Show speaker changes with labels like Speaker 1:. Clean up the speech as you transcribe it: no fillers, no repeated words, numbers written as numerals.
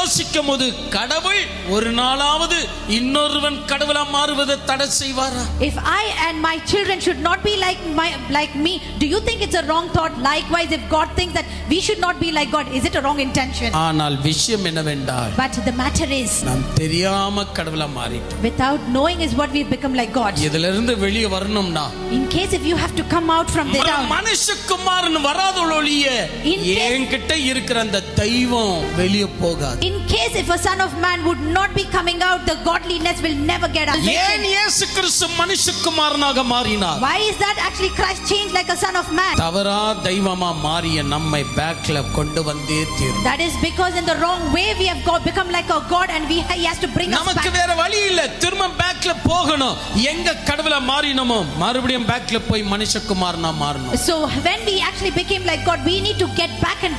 Speaker 1: யோசிக்கும் போது கடவுள் ஒரு நாளாவது இன்னொருவன் கடவுளா மாறுவதை தடை செய்வாரா?
Speaker 2: If I and my children should not be like me, do you think it's a wrong thought? Likewise, if God thinks that we should not be like God, is it a wrong intention?
Speaker 1: ஆனால் விஷயம் என்னவென்றால்,
Speaker 2: But the matter is,
Speaker 1: நாம் தெரியாம கடவுளா மாறிட்டோம்.
Speaker 2: without knowing is what we've become like God.
Speaker 1: இதிலிருந்து வெளியே வரணும்னா,
Speaker 2: In case if you have to come out from this down,
Speaker 1: மனுஷகுமாரன் வராதொழிய என்கிட்ட இருக்கிற அந்த தெய்வம் வெளியே போகாது.
Speaker 2: in case if a son of man would not be coming out, the godliness will never get out.
Speaker 1: ஏன் இயேசு கிறிஸ்து மனுஷகுமாரனாக மாறினார்?
Speaker 2: Why is that actually Christ changed like a son of man?
Speaker 1: தவறா தெய்வமா மாறிய நம்மை பேக்ல கொண்டு வந்தே தீரும்.
Speaker 2: That is because in the wrong way we have become like a god, and he has to bring us back.
Speaker 1: நமக்கு வேற வழி இல்ல, திரும்ப பேக்ல போகணும். எங்க கடவுளா மாறினோமோ மறுபடியும் பேக்ல போய் மனுஷகுமாரனா மாறணும்.
Speaker 2: So when we actually became like God, we need to get back and